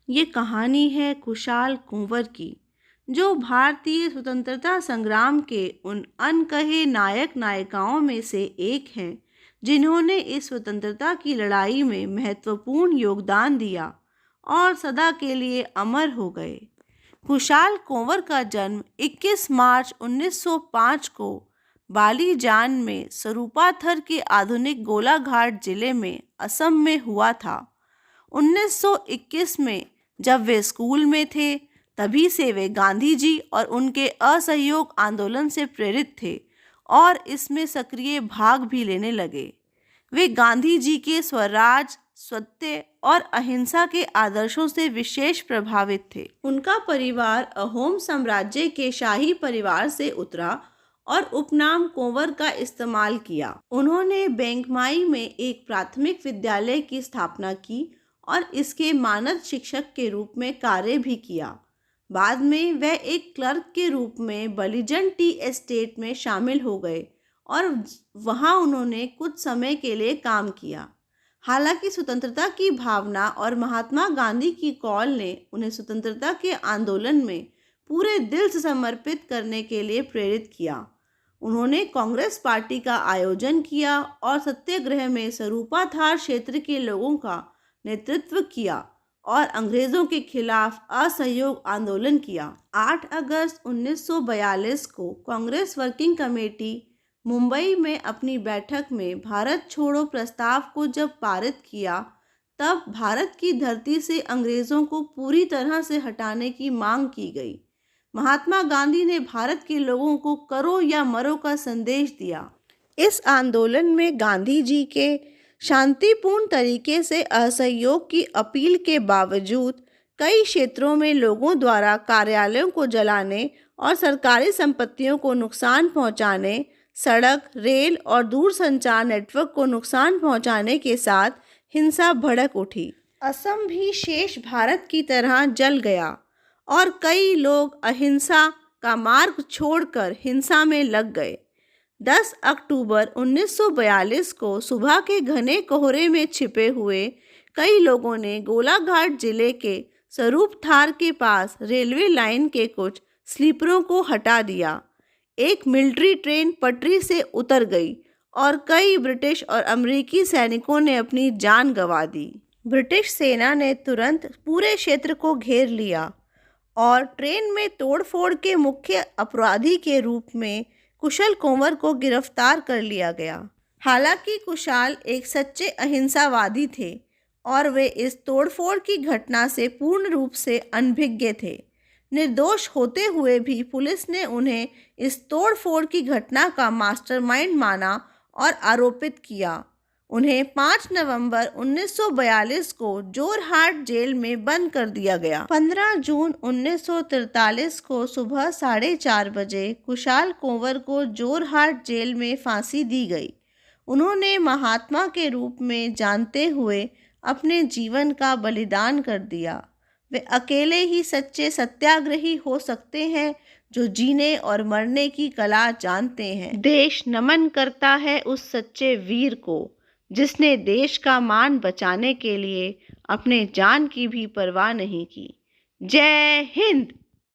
ये कहानी है कुशाल कुंवर की, जो भारतीय स्वतंत्रता संग्राम के उन अनकहे नायक नायिकाओं में से एक हैं जिन्होंने इस स्वतंत्रता की लड़ाई में महत्वपूर्ण योगदान दिया और सदा के लिए अमर हो गए। कुशाल कुंवर का जन्म 21 मार्च 1905 को बालीजान में सरूपाथर के आधुनिक गोलाघाट जिले में असम में हुआ था। 1921 में जब वे स्कूल में थे, तभी से वे गांधी जी और उनके असहयोग आंदोलन से प्रेरित थे और इसमें सक्रिय भाग भी लेने लगे। वे गांधी जी के स्वराज, सत्य और अहिंसा के आदर्शों से विशेष प्रभावित थे। उनका परिवार अहोम साम्राज्य के शाही परिवार से उतरा और उपनाम कुंवर का इस्तेमाल किया। उन्होंने बेंगमाई में एक प्राथमिक विद्यालय की स्थापना की और इसके मानद शिक्षक के रूप में कार्य भी किया। बाद में वह एक क्लर्क के रूप में बलिजन टी एस्टेट में शामिल हो गए और वहां उन्होंने कुछ समय के लिए काम किया। हालांकि स्वतंत्रता की भावना और महात्मा गांधी की कॉल ने उन्हें स्वतंत्रता के आंदोलन में पूरे दिल से समर्पित करने के लिए प्रेरित किया। उन्होंने कांग्रेस पार्टी का आयोजन किया और सत्याग्रह में सरूपाथार क्षेत्र के लोगों का नेतृत्व किया और अंग्रेजों के खिलाफ असहयोग आंदोलन किया। 8 अगस्त 1942 को कांग्रेस वर्किंग कमेटी मुंबई में अपनी बैठक में भारत छोड़ो प्रस्ताव को जब पारित किया, तब भारत की धरती से अंग्रेजों को पूरी तरह से हटाने की मांग की गई। महात्मा गांधी ने भारत के लोगों को करो या मरो का संदेश दिया। इस आंदोलन में गांधी जी के शांतिपूर्ण तरीके से असहयोग की अपील के बावजूद कई क्षेत्रों में लोगों द्वारा कार्यालयों को जलाने और सरकारी संपत्तियों को नुकसान पहुंचाने, सड़क, रेल और दूरसंचार नेटवर्क को नुकसान पहुंचाने के साथ हिंसा भड़क उठी। असम भी शेष भारत की तरह जल गया और कई लोग अहिंसा का मार्ग छोड़कर हिंसा में लग गए। 10 अक्टूबर 1942 को सुबह के घने कोहरे में छिपे हुए कई लोगों ने गोलाघाट जिले के सरूपथार के पास रेलवे लाइन के कुछ स्लीपरों को हटा दिया। एक मिलिट्री ट्रेन पटरी से उतर गई और कई ब्रिटिश और अमेरिकी सैनिकों ने अपनी जान गंवा दी। ब्रिटिश सेना ने तुरंत पूरे क्षेत्र को घेर लिया और ट्रेन में तोड़फोड़ के मुख्य अपराधी के रूप में कुशल कुंवर को गिरफ्तार कर लिया गया। हालांकि कुशाल एक सच्चे अहिंसावादी थे और वे इस तोड़फोड़ की घटना से पूर्ण रूप से अनभिज्ञ थे। निर्दोष होते हुए भी पुलिस ने उन्हें इस तोड़फोड़ की घटना का मास्टरमाइंड माना और आरोपित किया। उन्हें 5 नवंबर 1942 को जोरहाट जेल में बंद कर दिया गया। 15 जून 1943 को सुबह 4:30 बजे कुशाल कुंवर को जोरहाट जेल में फांसी दी गई। उन्होंने महात्मा के रूप में जानते हुए अपने जीवन का बलिदान कर दिया। वे अकेले ही सच्चे सत्याग्रही हो सकते हैं जो जीने और मरने की कला जानते हैं। देश नमन करता है उस सच्चे वीर को जिसने देश का मान बचाने के लिए अपने जान की भी परवाह नहीं की। जय हिंद।